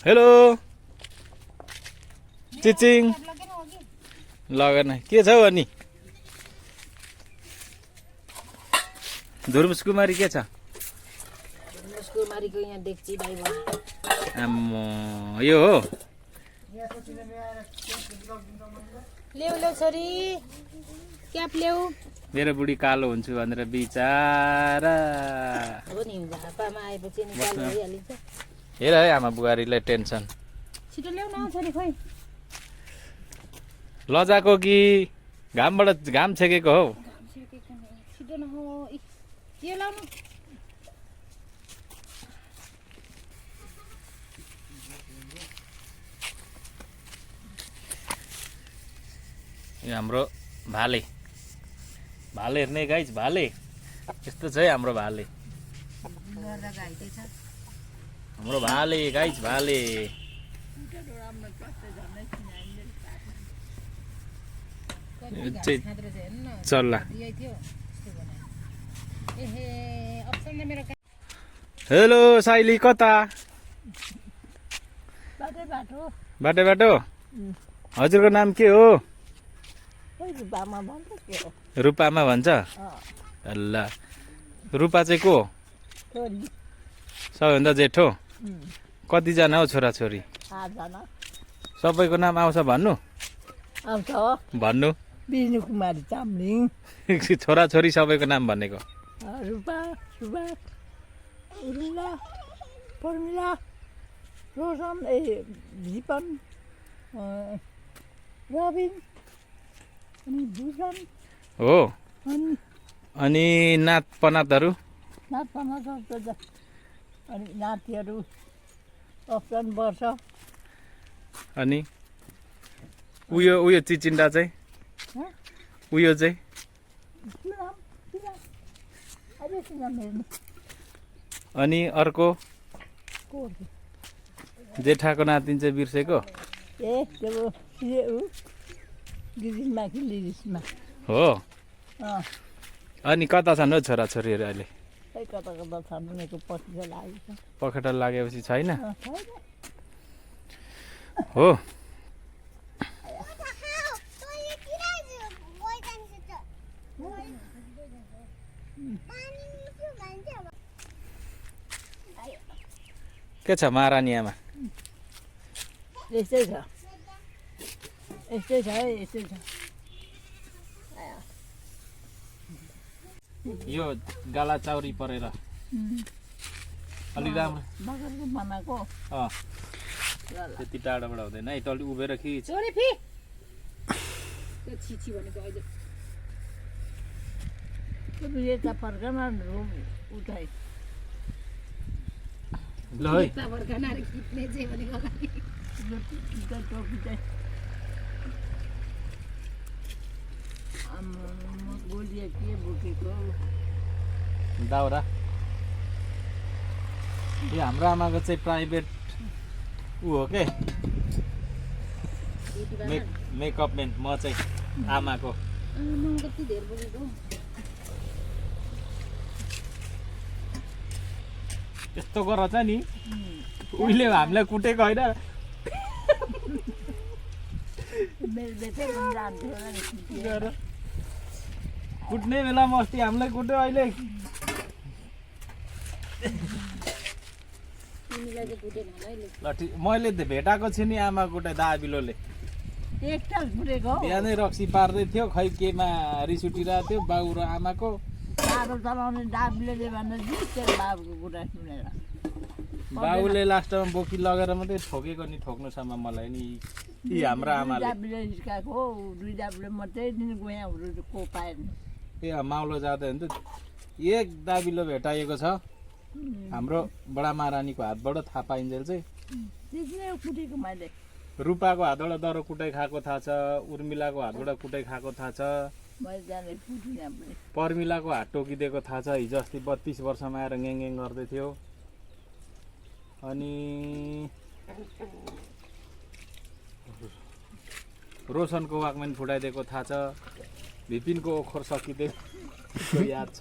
hello चिचिङ लगेन के छ अनि धुर्मुस कुमारी के छ कुमारीको यहाँ देख्ची भाइ आम्मो यो हो ल्याउ ल्याउ छोरी क्याप ल्याउ मेरो बुढी कालो हुन्छु भनेर बिचारा हो नि झापामा आएपछि नि कालो भइहालिन्छ हेर है आमा बुहारीलाई टेन्सन छिटो ल्याउ न छोरी खोइ लजाको कि घामबाट घाम छेकेको हौ छिटो न हो यो लाउनु यो हाम्रो भाले भाले हेर्ने गाइज भाले यस्तो छ है हाम्रो भाले हाम्रो भाले गाइज भाले चल्ला हेलो साइली कता बाटो बाटो हजुरको नाम के हो रूपामा भन्छ ल रूपा चाहिँ को सबैभन्दा जेठो कतिजना हौ छोराछोरी सबैको नाम आउँछ भन्नु भन्नु विष्णु कुमारी चामलिङ छोराछोरी सबैको नाम भनेको रूपा सुभा उर्मिला पर्मिला रोशन भिपन रबिन अनि भूषण हो अनि नात पनातहरू अनि नातिहरू अप्सन वर्ष अनि उयो चिचिन्डा चाहिँ उयो चाहिँ अनि अर्को जेठाको नातिन चाहिँ बिर्सेको हो अनि कता छन् हौ छोराछोरीहरू अहिले पखेटा लागेपछि छैन हो के छ महारानी आमा यस्तै छ यस्तै छ है यस्तै छ यो गाला चाउरी परेर अलिक राम्रो बगरको बनाएको त्यति टाढोबाट हुँदैन है तल उभिएर खिच छिछि भनेको अहिले यता फर्कन उठाइ ल है गोलिया के बोकेको दाउरा यो हाम्रो आमाको चाहिँ प्राइभेट ऊ हो के मेकअप म्यान म चाहिँ आमाको कति धेर बोकेको यस्तो गर छ नि उहिले हामीलाई कुटेको होइन कुट्ने बेलामा अस्ति हामीलाई कुट्यो अहिले मैले त भेटाएको छु नि आमा कुटे दाबिलोले बिहानै रक्सी पार्दै थियो खै केमा रिस उठिरहेको थियो बाउ र आमाको चलाउने दाबिलोले बाबुको कुरा सुनेर बाउले लास्टमा बोकी लगेर मात्रै ठोकेको नि ठोक्नुसम्म मलाई नि यी हाम्रो आमाले हिर्काएको दुई दाबिलो मात्रै गोयाहरू को पाएन ए माउलो जाँदा भने त एक दाबिलो भेटाइएको छ हाम्रो बडा महारानीको हातबाट थाहा पाइन्जेल चाहिँ कुटेको मैले रूपाको हातबाट दरो कुटाइ खाएको थाहा छ उर्मिलाको हातबाट कुटाइ खाएको थाहा छ पर्मिलाको हात टोकिदिएको थाहा छ हिजो अस्ति 32 वर्षमा आएर ग्याङ गर्दै थियो अनि रोशनको वाकम्यान फुटाइदिएको थाहा छ भिपिनको ओखर सकिदिएको याद छ